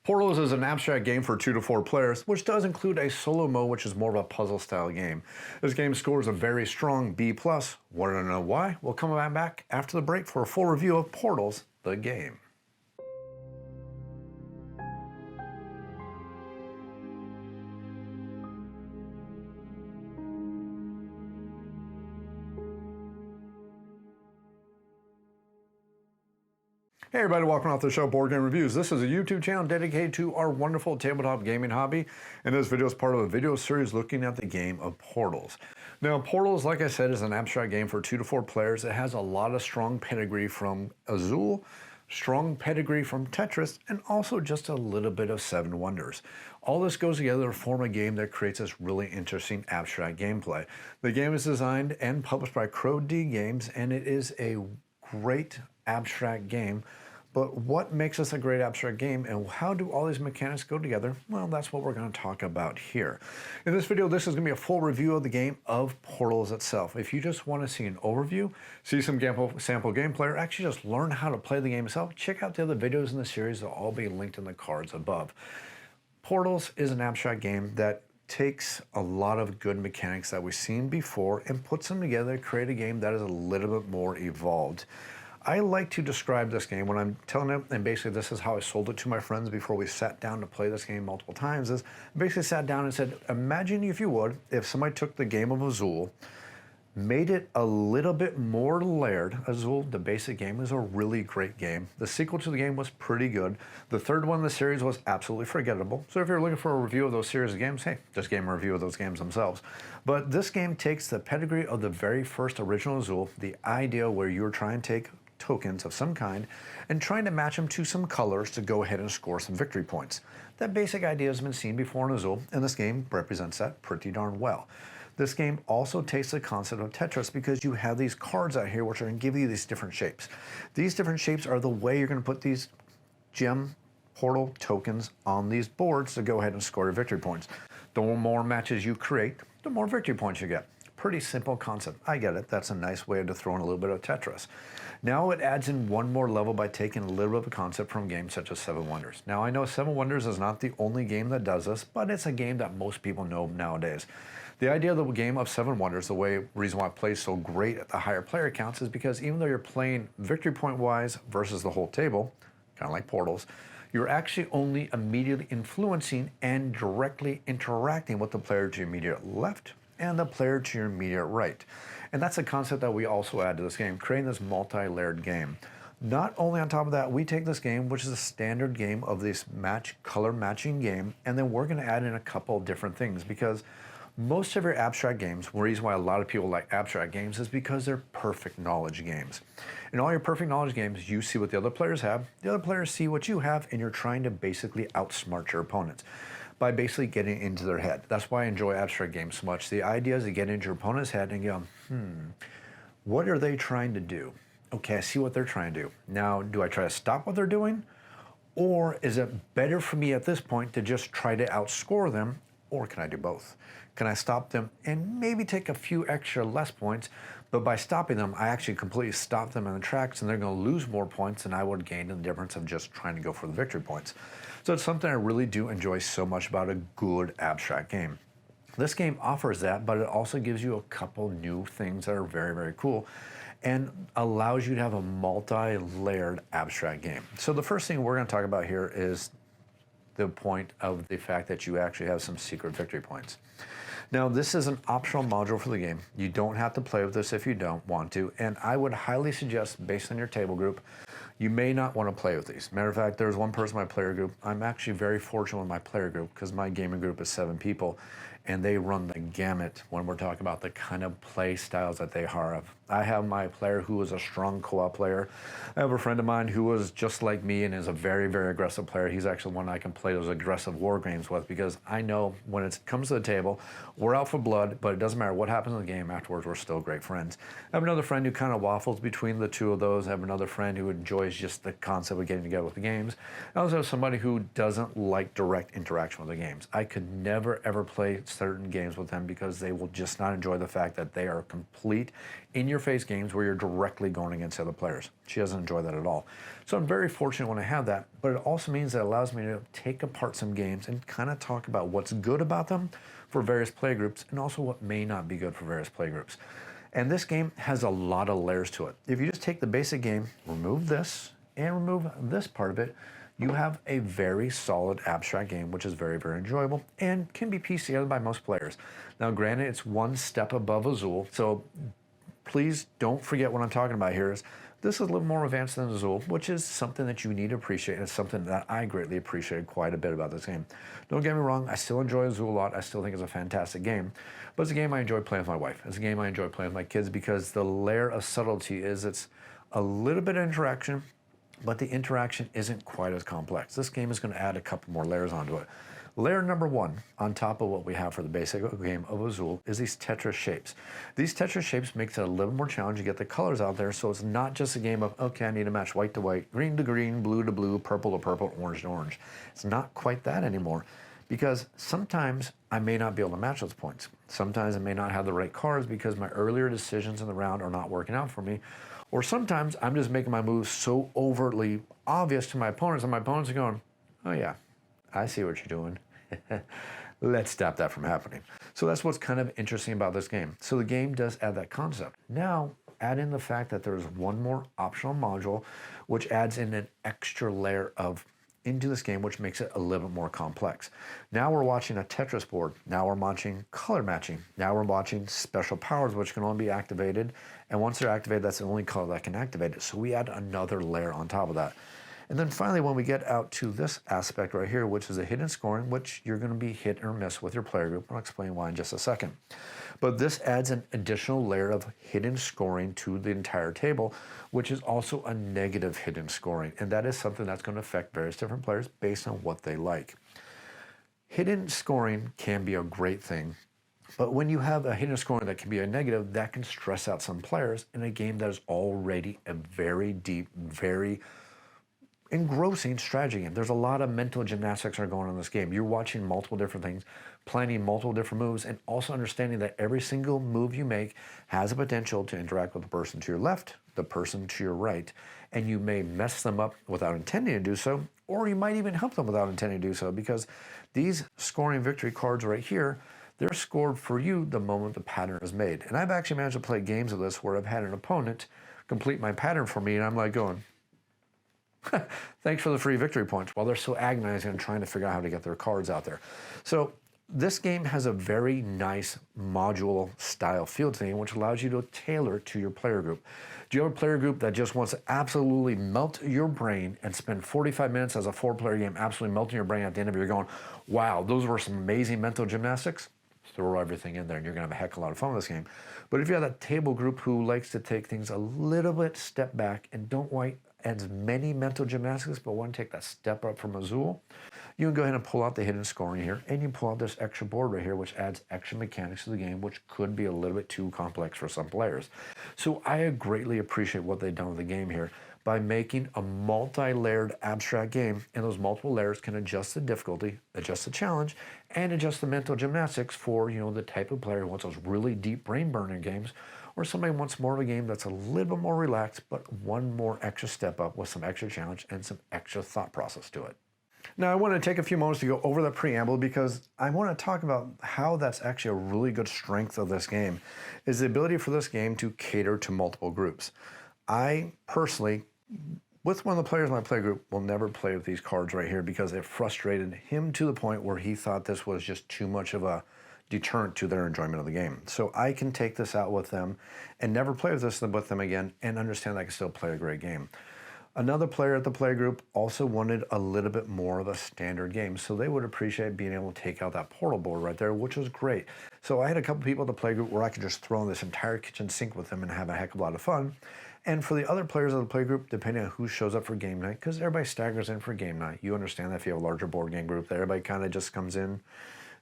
Portals is an abstract game for 2 to 4 players, which does include a solo mode, which is more of a puzzle-style game. This game scores a very strong B+. Want to know why? We'll come back after the break for a full review of Portals, the game. Hey everybody, welcome out to the show, Board Game Reviews. This is a YouTube channel dedicated to our wonderful tabletop gaming hobby, and this video is part of a video series looking at the game of Portals. Now, Portals, like I said, is an abstract game for 2 to 4 players. It has a lot of strong pedigree from Azul, strong pedigree from Tetris, and also just a little bit of Seven Wonders. All this goes together to form a game that creates this really interesting abstract gameplay. The game is designed and published by D Games, and it is a great abstract game. But what makes this a great abstract game, and how do all these mechanics go together? Well, that's what we're going to talk about here. In this video, this is going to be a full review of the game of Portals itself. If you just want to see an overview, see some sample gameplay, or actually just learn how to play the game itself, check out the other videos in the series. They'll all be linked in the cards above. Portals is an abstract game that takes a lot of good mechanics that we've seen before and puts them together to create a game that is a little bit more evolved. I like to describe this game when I'm telling it, and basically this is how I sold it to my friends before we sat down to play this game multiple times, is basically sat down and said, imagine, if you would, if somebody took the game of Azul, made it a little bit more layered. Azul, the basic game, is a really great game. The sequel to the game was pretty good. The third one in the series was absolutely forgettable. So if you're looking for a review of those series of games, hey, just game a review of those games themselves. But this game takes the pedigree of the very first original Azul, the idea where you're trying to take tokens of some kind and trying to match them to some colors to go ahead and score some victory points. That basic idea has been seen before in Azul, and this game represents that pretty darn well. This game also takes the concept of Tetris because you have these cards out here which are going to give you these different shapes. These different shapes are the way you're going to put these gem portal tokens on these boards to go ahead and score your victory points. The more matches you create, the more victory points you get. Pretty simple concept. I get it. That's a nice way to throw in a little bit of Tetris. Now it adds in one more level by taking a little bit of a concept from games such as Seven Wonders. Now I know Seven Wonders is not the only game that does this, but it's a game that most people know nowadays. The idea of the game of Seven Wonders, the reason why it plays so great at the higher player counts, is because even though you're playing victory point wise versus the whole table, kind of like Portals, you're actually only immediately influencing and directly interacting with the player to your immediate left and the player to your immediate right. And that's a concept that we also add to this game, creating this multi-layered game. Not only on top of that, we take this game, which is a standard game of this color matching game, and then we're going to add in a couple of different things, because most of your abstract games, the reason why a lot of people like abstract games is because they're perfect knowledge games. In all your perfect knowledge games, you see what the other players have, the other players see what you have, and you're trying to basically outsmart your opponents by basically getting into their head. That's why I enjoy abstract games so much. The idea is to get into your opponent's head and go, what are they trying to do? Okay, I see what they're trying to do. Now, do I try to stop what they're doing? Or is it better for me at this point to just try to outscore them? Or can I do both? Can I stop them and maybe take a few extra less points, but by stopping them, I actually completely stop them in the tracks and they're going to lose more points than I would gain in the difference of just trying to go for the victory points. So it's something I really do enjoy so much about a good abstract game. This game offers that, but it also gives you a couple new things that are very, very cool and allows you to have a multi-layered abstract game. So the first thing we're going to talk about here is the point of the fact that you actually have some secret victory points. Now, this is an optional module for the game. You don't have to play with this if you don't want to, and I would highly suggest, based on your table group, you may not want to play with these. Matter of fact, there's one person in my player group. I'm actually very fortunate with my player group because my gaming group is 7 people, and they run the gamut when we're talking about the kind of play styles that they have. I have my player who is a strong co-op player. I have a friend of mine who is just like me and is a very, very aggressive player. He's actually one I can play those aggressive war games with because I know when it comes to the table, we're out for blood, but it doesn't matter what happens in the game. Afterwards, we're still great friends. I have another friend who kind of waffles between the two of those. I have another friend who enjoys just the concept of getting together with the games. I also have somebody who doesn't like direct interaction with the games. I could never, ever play certain games with them because they will just not enjoy the fact that they are complete in-your-face games where you're directly going against other players. She doesn't enjoy that at all. So I'm very fortunate when I have that, but it also means that it allows me to take apart some games and kind of talk about what's good about them for various play groups and also what may not be good for various play groups. And this game has a lot of layers to it. If you just take the basic game, remove this, and remove this part of it, you have a very solid abstract game, which is very, very enjoyable and can be pieced together by most players. Now, granted, it's one step above Azul, so please don't forget what I'm talking about here is this is a little more advanced than Azul, which is something that you need to appreciate, and it's something that I greatly appreciated quite a bit about this game. Don't get me wrong, I still enjoy Azul a lot. I still think it's a fantastic game, but it's a game I enjoy playing with my wife. It's a game I enjoy playing with my kids because the layer of subtlety is it's a little bit of interaction, but the interaction isn't quite as complex. This game is going to add a couple more layers onto it. Layer number one, on top of what we have for the basic game of Azul, is these Tetris shapes. These Tetris shapes makes it a little more challenging to get the colors out there, so it's not just a game of, okay, I need to match white to white, green to green, blue to blue, purple to purple, orange to orange. It's not quite that anymore, because sometimes I may not be able to match those points. Sometimes I may not have the right cards because my earlier decisions in the round are not working out for me. Or sometimes I'm just making my moves so overtly obvious to my opponents, and my opponents are going, oh yeah, I see what you're doing. Let's stop that from happening. So that's what's kind of interesting about this game. So the game does add that concept. Now, add in the fact that there's one more optional module, which adds in an extra layer of into this game, which makes it a little bit more complex. Now we're watching a Tetris board. Now we're watching color matching. Now we're watching special powers, which can only be activated. And once they're activated, that's the only color that can activate it. So we add another layer on top of that. And then finally, when we get out to this aspect right here, which is a hidden scoring, which you're going to be hit or miss with your player group. I'll explain why in just a second. But this adds an additional layer of hidden scoring to the entire table, which is also a negative hidden scoring. And that is something that's going to affect various different players based on what they like. Hidden scoring can be a great thing, but when you have a hidden scoring that can be a negative, that can stress out some players in a game that is already a very deep, very engrossing strategy game. There's a lot of mental gymnastics that are going on in this game. You're watching multiple different things, planning multiple different moves, and also understanding that every single move you make has a potential to interact with the person to your left, the person to your right, and you may mess them up without intending to do so, or you might even help them without intending to do so, because these scoring victory cards right here, they're scored for you the moment the pattern is made. And I've actually managed to play games of this where I've had an opponent complete my pattern for me, and I'm like going, thanks for the free victory points, while they're so agonizing and trying to figure out how to get their cards out there. So this game has a very nice module style feel to it, which allows you to tailor to your player group. Do you have a player group that just wants to absolutely melt your brain and spend 45 minutes as a 4-player game absolutely melting your brain at the end of it? You're going, wow, those were some amazing mental gymnastics. Throw everything in there and you're going to have a heck of a lot of fun with this game. But if you have that table group who likes to take things a little bit step back and don't want as many mental gymnastics, but want to take that step up from Azul, you can go ahead and pull out the hidden scoring here, and you can pull out this extra board right here, which adds extra mechanics to the game, which could be a little bit too complex for some players. So I greatly appreciate what they've done with the game here by making a multi-layered abstract game, and those multiple layers can adjust the difficulty, adjust the challenge, and adjust the mental gymnastics for, you know, the type of player who wants those really deep brain-burning games, or somebody wants more of a game that's a little bit more relaxed, but one more extra step up with some extra challenge and some extra thought process to it. Now, I want to take a few moments to go over the preamble because I want to talk about how that's actually a really good strength of this game, is the ability for this game to cater to multiple groups. I personally, with one of the players in my play group, will never play with these cards right here because it frustrated him to the point where he thought this was just too much of a deterrent to their enjoyment of the game. So I can take this out with them and never play with this with them again and understand that I can still play a great game. Another player at the play group also wanted a little bit more of a standard game, so they would appreciate being able to take out that portal board right there, which was great. So I had a couple people at the play group where I could just throw in this entire kitchen sink with them and have a heck of a lot of fun. And for the other players of the play group, depending on who shows up for game night, because everybody staggers in for game night, you understand that if you have a larger board game group, that everybody kind of just comes in,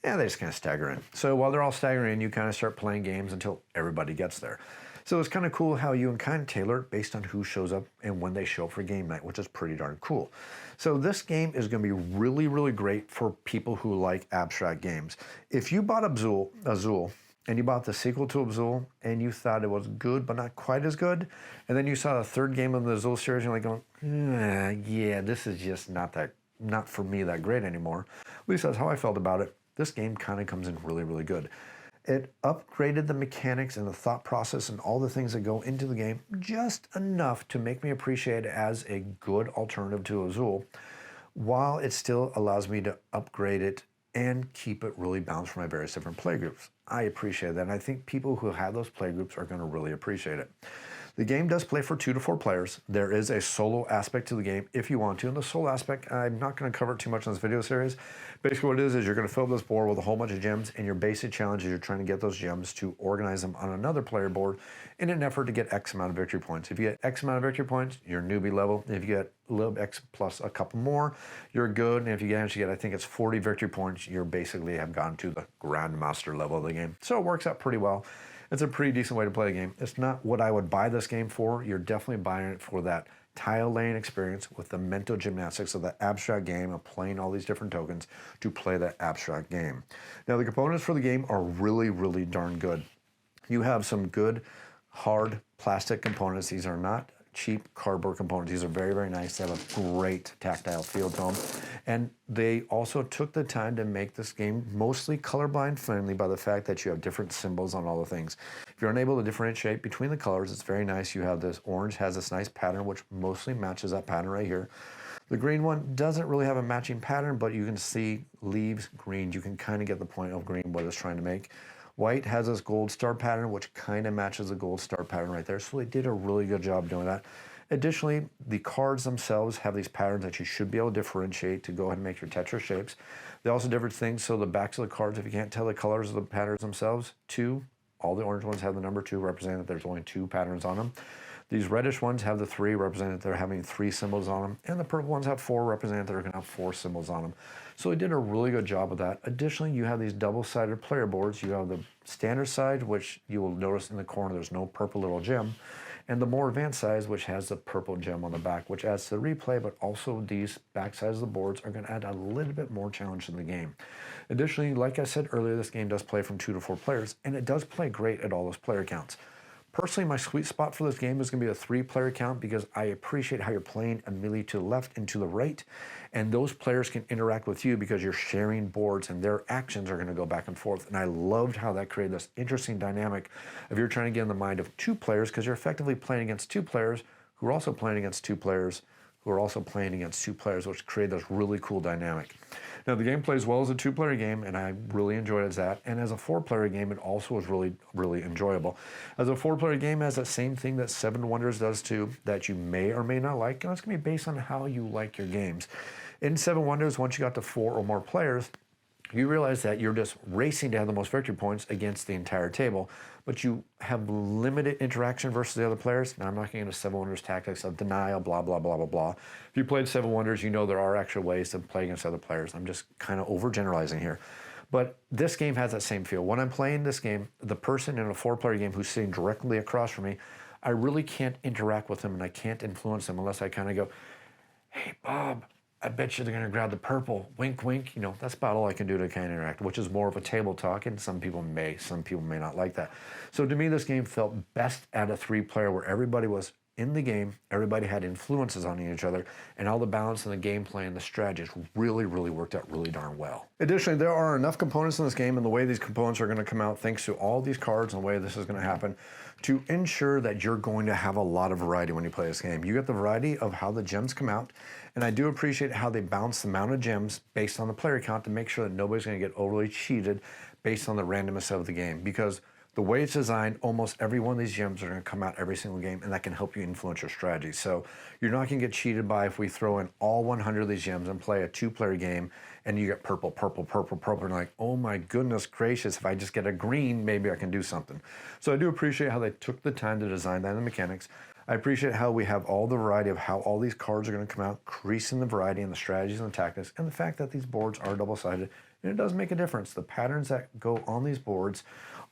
yeah, they just kind of stagger in. So while they're all staggering in, you kind of start playing games until everybody gets there. So it's kind of cool how you can kind of tailor it based on who shows up and when they show up for game night, which is pretty darn cool. So this game is going to be really, really great for people who like abstract games. If you bought Azul, and you bought the sequel to Azul, and you thought it was good, but not quite as good, and then you saw the third game of the Azul series, and you're like going, yeah, this is just not for me that great anymore. At least that's how I felt about it. This game kind of comes in really, really good. It upgraded the mechanics and the thought process and all the things that go into the game just enough to make me appreciate it as a good alternative to Azul, while it still allows me to upgrade it and keep it really balanced for my various different playgroups. I appreciate that, and I think people who have those playgroups are going to really appreciate it. The game does play for 2 to 4 players. There is a solo aspect to the game if you want to, and the solo aspect, I'm not going to cover it too much in this video series. Basically what it is you're going to fill up this board with a whole bunch of gems, and your basic challenge is you're trying to get those gems to organize them on another player board in an effort to get X amount of victory points. If you get X amount of victory points, you're newbie level. If you get a little X plus a couple more, you're good. And if you actually get, I think it's 40 victory points, you're basically have gone to the Grandmaster level of the game. So it works out pretty well. It's a pretty decent way to play the game. It's not what I would buy this game for. You're definitely buying it for that tile laying experience with the mental gymnastics of the abstract game of playing all these different tokens to play that abstract game. Now, the components for the game are really, really darn good. You have some good, hard plastic components. These are not cheap cardboard components. These are very, very nice. They have a great tactile feel to them. And they also took the time to make this game mostly colorblind friendly by the fact that you have different symbols on all the things. If you're unable to differentiate between the colors, it's very nice. You have this orange has this nice pattern, which mostly matches that pattern right here. The green one doesn't really have a matching pattern, but you can see leaves green. You can kind of get the point of green, what it's trying to make. White has this gold star pattern, which kind of matches the gold star pattern right there. So they did a really good job doing that. Additionally, the cards themselves have these patterns that you should be able to differentiate to go ahead and make your Tetris shapes. They also different things. So the backs of the cards, if you can't tell the colors of the patterns themselves, 2, all the orange ones have the number 2, representing that there's only 2 patterns on them. These reddish ones have the 3, representing that they're having 3 symbols on them. And the purple ones have 4, representing that they're going to have 4 symbols on them. So they did a really good job of that. Additionally, you have these double-sided player boards. You have the standard side, which you will notice in the corner there's no purple little gem, and the more advanced size, which has the purple gem on the back, which adds to the replay, but also these back sides of the boards are going to add a little bit more challenge to the game. Additionally, like I said earlier, this game does play from 2 to 4 players, and it does play great at all those player counts. Personally, my sweet spot for this game is going to be a 3-player count because I appreciate how you're playing immediately to the left and to the right, and those players can interact with you because you're sharing boards and their actions are going to go back and forth. And I loved how that created this interesting dynamic of you're trying to get in the mind of 2 players because you're effectively playing against 2 players who are also playing against 2 players who are also playing against 2 players, which create this really cool dynamic. Now, the game plays well as a 2-player game, and I really enjoyed it as that. And as a 4-player game, it also was really, really enjoyable. As a 4-player game, it has that same thing that 7 Wonders does too, that you may or may not like, and that's going to be based on how you like your games. In 7 Wonders, once you got to 4 or more players, you realize that you're just racing to have the most victory points against the entire table, but you have limited interaction versus the other players. Now, I'm not getting into 7 Wonders tactics of denial, blah, blah, blah, blah, blah. If you played 7 Wonders, you know there are actual ways to play against other players. I'm just kind of overgeneralizing here. But this game has that same feel. When I'm playing this game, the person in a 4-player game who's sitting directly across from me, I really can't interact with them and I can't influence them unless I kind of go, hey, Bob, I bet you they're going to grab the purple. Wink, wink. You know, that's about all I can do to kind of interact, which is more of a table talk, and some people may not like that. So to me, this game felt best at a 3-player where everybody was in the game, everybody had influences on each other, and all the balance in the gameplay and the strategies really, really worked out really darn well. Additionally, there are enough components in this game and the way these components are going to come out, thanks to all these cards and the way this is going to happen, to ensure that you're going to have a lot of variety when you play this game. You get the variety of how the gems come out, and I do appreciate how they balance the amount of gems based on the player count to make sure that nobody's going to get overly cheated based on the randomness of the game, because the way it's designed, almost every one of these gems are going to come out every single game, and that can help you influence your strategy. So you're not going to get cheated by if we throw in all 100 of these gems and play a 2-player game, and you get purple, purple, purple, purple, and you're like, oh my goodness gracious, if I just get a green, maybe I can do something. So I do appreciate how they took the time to design that in the mechanics. I appreciate how we have all the variety of how all these cards are going to come out, increasing the variety and the strategies and the tactics, and the fact that these boards are double-sided, and it does make a difference. The patterns that go on these boards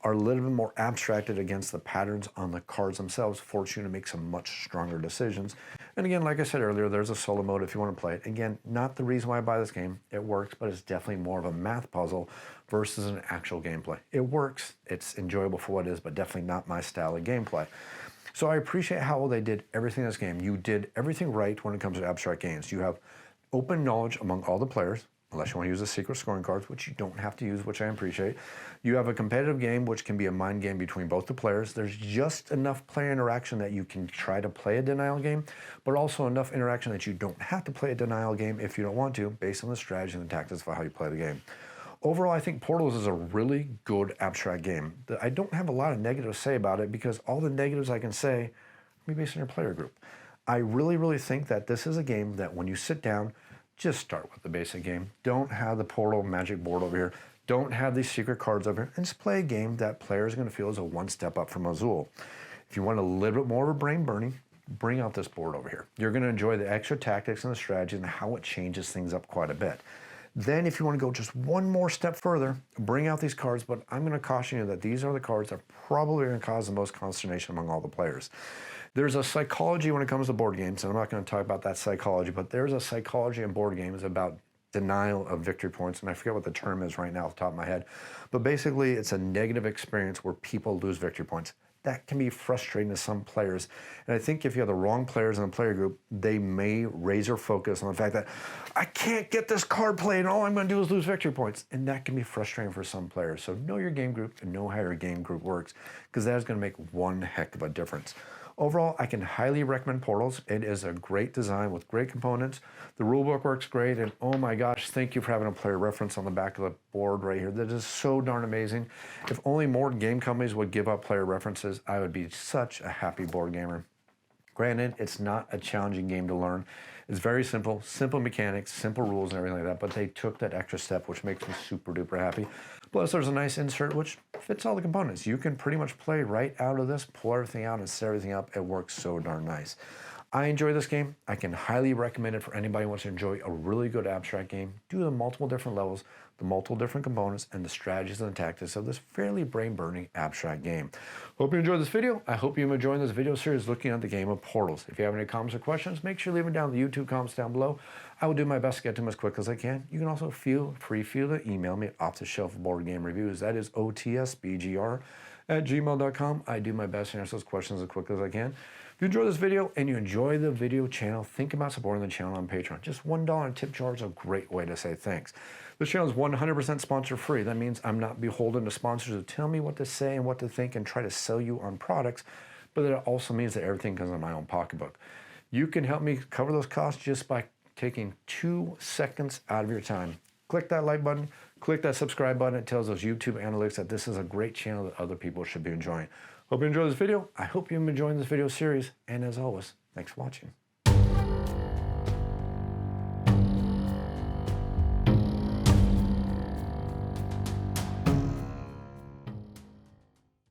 are a little bit more abstracted against the patterns on the cards themselves, forcing you to make some much stronger decisions. And again, like I said earlier, there's a solo mode if you want to play it. Again, not the reason why I buy this game. It works, but it's definitely more of a math puzzle versus an actual gameplay. It works, it's enjoyable for what it is, but definitely not my style of gameplay. So I appreciate how they did everything in this game. You did everything right when it comes to abstract games. You have open knowledge among all the players, unless you want to use the secret scoring cards, which you don't have to use, which I appreciate. You have a competitive game, which can be a mind game between both the players. There's just enough player interaction that you can try to play a denial game, but also enough interaction that you don't have to play a denial game if you don't want to, based on the strategy and the tactics of how you play the game. Overall, I think Portals is a really good abstract game. I don't have a lot of negatives to say about it because all the negatives I can say are based on your player group. I really think that this is a game that when you sit down, just start with the basic game. Don't have the Portal magic board over here. Don't have these secret cards over here. And just play a game that players are going to feel is a one step up from Azul. If you want a little bit more of a brain burning, bring out this board over here. You're going to enjoy the extra tactics and the strategy and how it changes things up quite a bit. Then if you want to go just one more step further, bring out these cards, but I'm going to caution you that these are the cards that are probably going to cause the most consternation among all the players. There's a psychology when it comes to board games, and I'm not going to talk about that psychology, but there's a psychology in board games about denial of victory points, and I forget what the term is right now off the top of my head, but basically it's a negative experience where people lose victory points. That can be frustrating to some players. And I think if you have the wrong players in a player group, they may raise their focus on the fact that I can't get this card played and all I'm going to do is lose victory points. And that can be frustrating for some players. So know your game group and know how your game group works because that is going to make one heck of a difference. Overall, I can highly recommend Portals. It is a great design with great components. The rulebook works great, and oh my gosh, thank you for having a player reference on the back of the board right here. That is so darn amazing. If only more game companies would give up player references, I would be such a happy board gamer. Granted, it's not a challenging game to learn. It's very simple, simple mechanics, simple rules and everything like that, but they took that extra step, which makes me super duper happy. Plus, there's a nice insert which fits all the components. You can pretty much play right out of this, pull everything out and set everything up. It works so darn nice. I enjoy this game. I can highly recommend it for anybody who wants to enjoy a really good abstract game. Do the multiple different levels, the multiple different components, and the strategies and the tactics of this fairly brain-burning abstract game. Hope you enjoyed this video. I hope you're enjoying this video series looking at the game of Portals. If you have any comments or questions, make sure you leave them down in the YouTube comments down below. I will do my best to get to them as quick as I can. You can also feel free to email me at off-the-shelf-board-game-reviews. That is otsbgr@gmail.com. I do my best to answer those questions as quick as I can. If you enjoy this video and you enjoy the video channel, think about supporting the channel on Patreon. Just $1 tip jar is a great way to say thanks. This channel is 100% sponsor free. That means I'm not beholden to sponsors who tell me what to say and what to think and try to sell you on products, but it also means that everything comes in my own pocketbook. You can help me cover those costs just by taking 2 seconds out of your time. Click that like button, click that subscribe button. It tells those YouTube analytics that this is a great channel that other people should be enjoying. Hope you enjoyed this video. I hope you're enjoying this video series. And as always, thanks for watching.